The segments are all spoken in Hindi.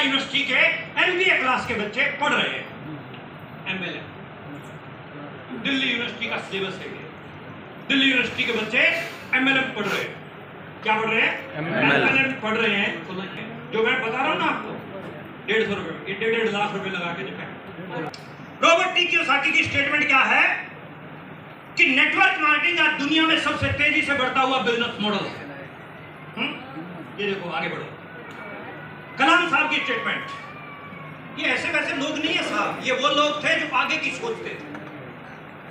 यूनिवर्सिटी के MBA क्लास के बच्चे पढ़ रहे हैं MLM। दिल्ली यूनिवर्सिटी का सिलेबस है ये। दिल्ली यूनिवर्सिटी के बच्चे MLM पढ़ रहे हैं। क्या पढ़ रहे हैं? MLM पढ़ रहे हैं। जो मैं बता रहा हूँ ना आपको, 150 रुपए, 1.5 लाख रुपए लगा के दिखाए। रॉबर्ट टी कियोसाकी की स्टेटमेंट क्या है कि नेटवर्क मार्केटिंग आज दुनिया में सबसे तेजी से बढ़ता हुआ बिजनेस मॉडल है। ये देखो, आगे बढ़ो। कलाम साहब की स्टेटमेंट, ये ऐसे वैसे लोग नहीं है साहब, ये वो लोग थे जो आगे की सोचते थे।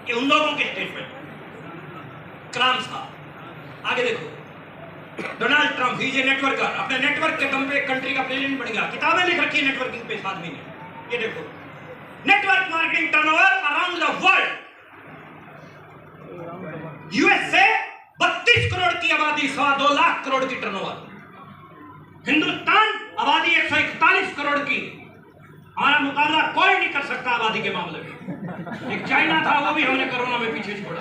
ये उन लोगों की स्टेटमेंट, कलाम साहब। आगे देखो, Donald Trump, he is a networker, अपने नेटवर्क के दम पे कंट्री का प्रेसिडेंट बन गया। किताबें लिख रखी है नेटवर्किंग पे इस आदमी ने। ये देखो, network marketing turnover around the world, USA 32 crore की आबादी, 2.25 लाख करोड़ की टर्नओवर। हिंदुस्तान आबादी 141 करोड़ की, हमारा मुकाबला कोई नहीं कर सकता आबादी के मामले में। एक चाइना था, वो भी हमने कोरोना में पीछे छोड़ा।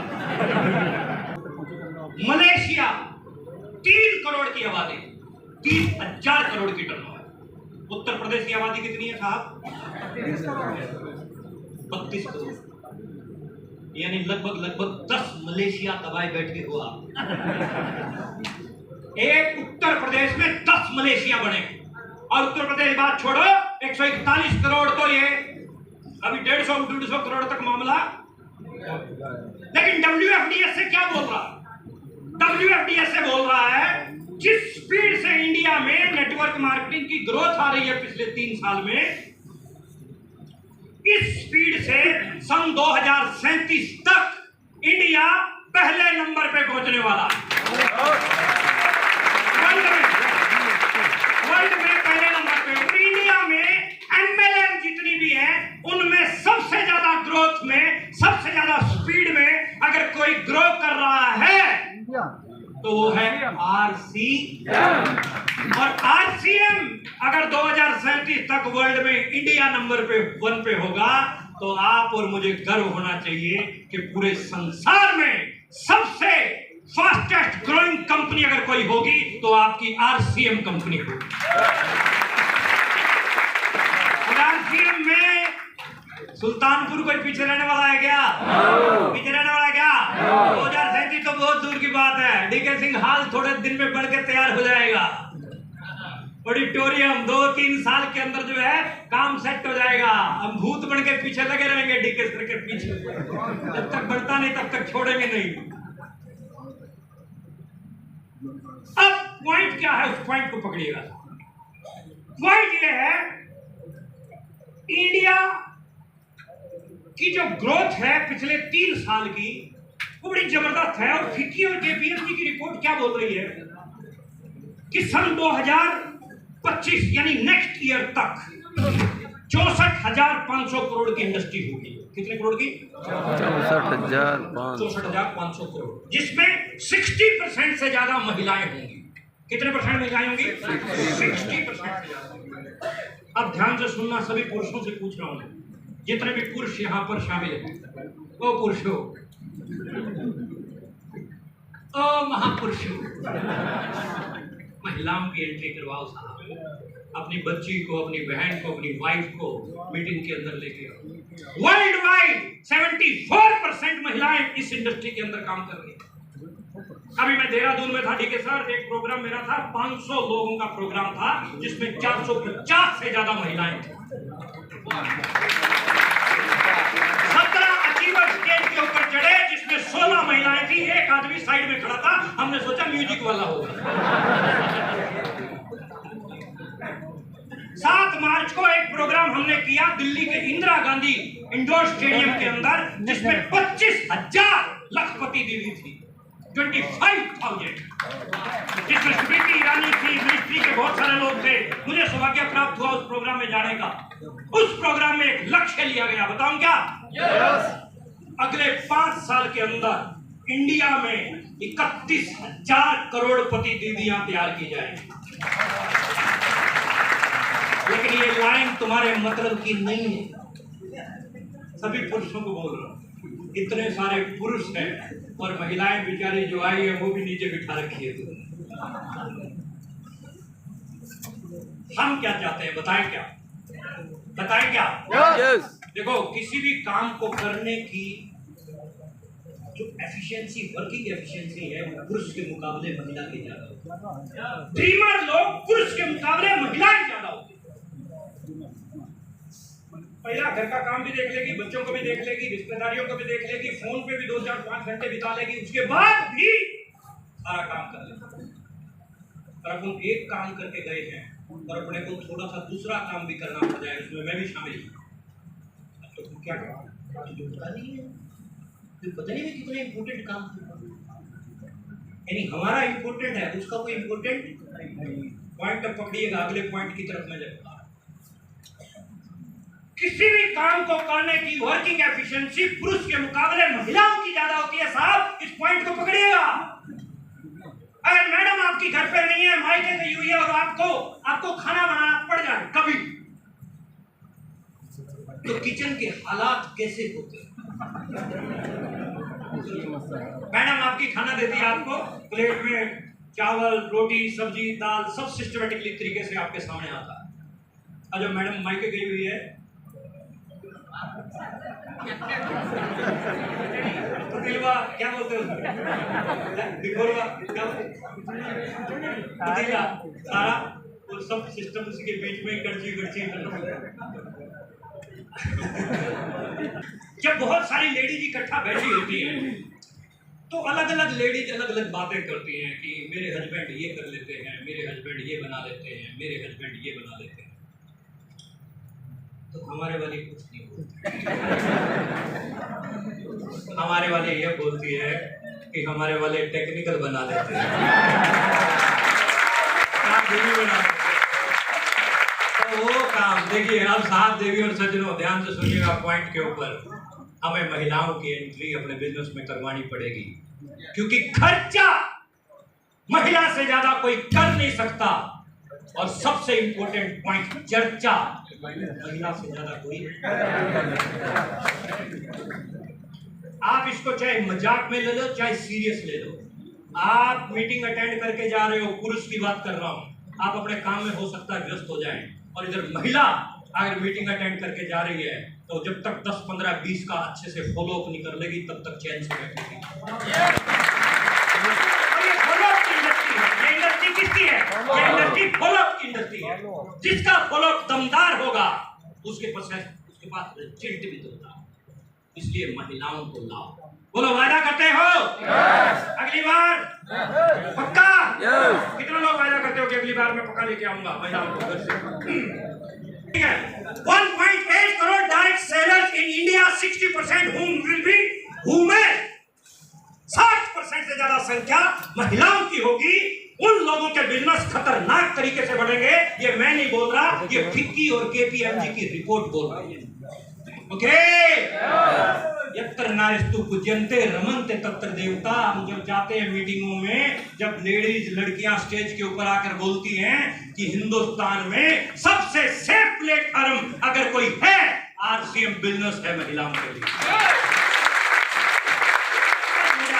मलेशिया 3 करोड़ की आबादी, 30,000 करोड़ की टर्नओवर। उत्तर प्रदेश की आबादी कितनी है साहब? 32 करोड़, यानी लगभग 10 मलेशिया दबाए बैठ के हुआ। एक उत्तर प्रदेश में 10 मलेशिया बने। और उत्तर प्रदेश बात छोड़ो, 141 करोड़ तो ये अभी 150-150 करोड़ तक मामला। लेकिन WFDS से क्या बोल रहा है? WFDS से बोल रहा है जिस स्पीड से इंडिया में नेटवर्क मार्केटिंग की ग्रोथ आ रही है पिछले 3 साल में, इस स्पीड से सन 2037 तक इंडिया पहले नंबर पे पहुंचने वाला है। वर्ल्ड में पहले नंबर पे। इंडिया में MLM जितनी भी है, उनमें सबसे ज्यादा ग्रोथ में, सबसे ज्यादा स्पीड में अगर कोई ग्रो कर रहा है तो वो है RCM। और RCM अगर 2037 तक वर्ल्ड में इंडिया नंबर 1 पे होगा, तो आप और मुझे गर्व होना चाहिए कि पूरे संसार में सबसे फास्टेस्ट ग्रोइंग कंपनी अगर कोई होगी तो आपकी RCM कंपनी होगी। RCM में सुल्तानपुर कोई पीछे रहने वाला है क्या? पीछे रहने वाला है क्या? 2037 तो बहुत दूर की बात है। DK सिंह हाल थोड़े दिन में बन के तैयार हो जाएगा। ऑडिटोरियम 2-3 साल के अंदर जो है काम सेट हो जाएगा। हम भूत बन के पीछे लगे रहेंगे DK सर के पीछे, जब तक बढ़ता नहीं तब तक छोड़ेंगे नहीं। अब पॉइंट क्या है, उस पॉइंट को पकड़िएगा। पॉइंट ये है, इंडिया की जो ग्रोथ है पिछले 3 साल की, वो बड़ी जबरदस्त है। और फिक्की और KPMG की रिपोर्ट क्या बोल रही है कि सन 2025 यानी नेक्स्ट ईयर तक 64,500 करोड़ की इंडस्ट्री होगी। कितने करोड़ की? 64,500 करोड़, जिसमें 60% से ज्यादा महिलाएं होंगी। कितने परसेंट महिलाएं होंगी? 60%। अब ध्यान से सुनना, सभी पुरुषों से पूछ रहा हूं, जितने भी पुरुष यहाँ पर शामिल हैं, ओ पुरुषों, ओ महापुरुषों, महिलाओं की एंट्री करवाओ साहब। अपनी बच्ची को, अपनी बहन को, अपनी वाइफ को मीटिंग के अंदर लेके आओ। वर्ल्ड वाइड 74% महिलाएं इस इंडस्ट्री के अंदर काम कर रही हैं। अभी मैं देहरादून में था, DK सर, एक प्रोग्राम मेरा था, 500 लोगों का प्रोग्राम था, जिसमें 450 से ज्यादा महिलाएं थी। 17 अचीवर स्टेज के ऊपर चढ़े, जिसमें 16 महिलाएं थी। एक आदमी साइड में खड़ा था, हमने सोचा म्यूजिक वाला होगा। 7 मार्च को एक प्रोग्राम हमने किया दिल्ली के इंदिरा गांधी इंडोर स्टेडियम के अंदर, जिसमें 25,000 लखपति दीदी थी, 25,000, जिसमें स्मृति ईरानी थी, मिनिस्ट्री के बहुत सारे लोग थे। मुझे सौभाग्य प्राप्त हुआ उस प्रोग्राम में जाने का। उस प्रोग्राम में एक लक्ष्य लिया गया, बताऊं क्या? अगले 5 साल के अंदर इंडिया में 31,000 करोड़पति दीदियां तैयार की जाएंगी। लेकिन ये लाइन तुम्हारे मतलब की नहीं है। सभी पुरुषों को बोल रहा हूं, इतने सारे पुरुष हैं और महिलाएं बेचारी जो आई है वो भी नीचे बिठा रखी है। हम क्या चाहते हैं, बताएं क्या, बताएं क्या? Yes. देखो, किसी भी काम को करने की जो एफिशिएंसी, वर्किंग एफिशिएंसी है, वो पुरुष के मुकाबले महिला की ज्यादा होती है। ड्रीमर लोग पुरुष के मुकाबले महिलाएं ज्यादा होती है। पहला घर का काम भी देख लेगी, बच्चों को भी देख लेगी, रिश्तेदारियों को भी देख लेगी, फोन पे भी 2, 4, 5 घंटे बिता लेगी, उसके बाद भी सारा काम कर लेगी। पर अपन एक काम करके गए हैं और अपने को थोड़ा सा दूसरा काम भी करना पड़ जाए, उसमें मैं भी शामिल हूँ, तो तुम क्या करो? जो पता नहीं है, तो पता नहीं है कितने इम्पोर्टेंट काम, यानी हमारा इम्पोर्टेंट है, उसका कोई इम्पोर्टेंट पॉइंट तक पकड़िएगा, अगले पॉइंट की तरफ मैं जाऊंगा। किसी भी काम को करने की वर्किंग एफिशिएंसी पुरुष के मुकाबले महिलाओं की ज्यादा होती है साहब, इस पॉइंट को पकड़िएगा। अगर मैडम आपकी घर पे नहीं है, मायके गई हुई है और आपको खाना बनाना पड़ जाए कभी, तो किचन के हालात कैसे होते हैं? मैडम आपकी खाना देती है आपको प्लेट में, चावल, रोटी, सब्जी, दाल, सब सिस्टमेटिकली तरीके से आपके सामने आता है। और जब मैडम मायके गई हुई है, पतीला क्या बोलते हो, बिखोरवा क्या पतीला, सारा और सब सिस्टम उसी के बीच में कड़ची जब बहुत सारी लेडीज इकट्ठा बैठी होती हैं, तो अलग अलग लेडीज अलग अलग बातें करती हैं कि मेरे हस्बैंड ये कर लेते हैं, मेरे हस्बैंड ये बना लेते हैं, मेरे हस्बैंड ये बना लेते हैं। तो हमारे वाली कुछ नहीं बोलती। हमारे वाले ये बोलती है कि हमारे वाले टेक्निकल बना लेते हैं, तो वो काम देखिए। अब साहब, देवी और सज्जनों, ध्यान से सुनिएगा पॉइंट के ऊपर, हमें महिलाओं की एंट्री अपने बिजनेस में करवानी पड़ेगी, क्योंकि खर्चा महिला से ज्यादा कोई कर नहीं सकता, और सबसे इंपॉर्टेंट पॉइंट, चर्चा महिला से ज्यादा कोई। आप इसको चाहे मजाक में ले लो, चाहे सीरियस ले लो। आप मीटिंग अटेंड करके जा रहे हो, पुरुष की बात कर रहा हूं, आप अपने काम में हो सकता है व्यस्त हो जाएं, और इधर महिला अगर मीटिंग अटेंड करके जा रही है, तो जब तक 10, 15, 20 का अच्छे से फॉलो अप नहीं कर लेगी, तब तक चैन से बैठेगी। और ये फॉलो अप की इंडस्ट्री है, ये इंडस्ट्री किसकी है? ये इंडस्ट्री फॉलो अप की इंडस्ट्री है। जिसका फॉलो अप दमदार होगा, उसके पास रिजल्ट भी होता है। इसलिए महिलाओं को लाओ। बोलो, वादा करते हो? अगली बार पक्का? कितने लोग वादा करते हो कि अगली बार मैं पक्का लेके आऊंगा महिलाओं को घर से? 1.8 crore direct sellers in India, 60% whom will be women, 60% से ज्यादा संख्या महिलाओं की होगी। उन लोगों के बिजनेस खतरनाक तरीके से बढ़ेंगे, ये मैं नहीं बोल रहा, ये फिक्की और केपीएमजी की रिपोर्ट बोल रही है। ओके, यत्र नास्तु पूज्यन्ते रमन्ते तत्र देवता। हम जब जाते हैं मीटिंगों में, जब लेडीज लड़कियां स्टेज के ऊपर आकर बोलती हैं कि हिंदुस्तान में सबसे सेफ प्लेटफॉर्म अगर कोई है, आरसीएम बिजनेस है महिलाओं के लिए।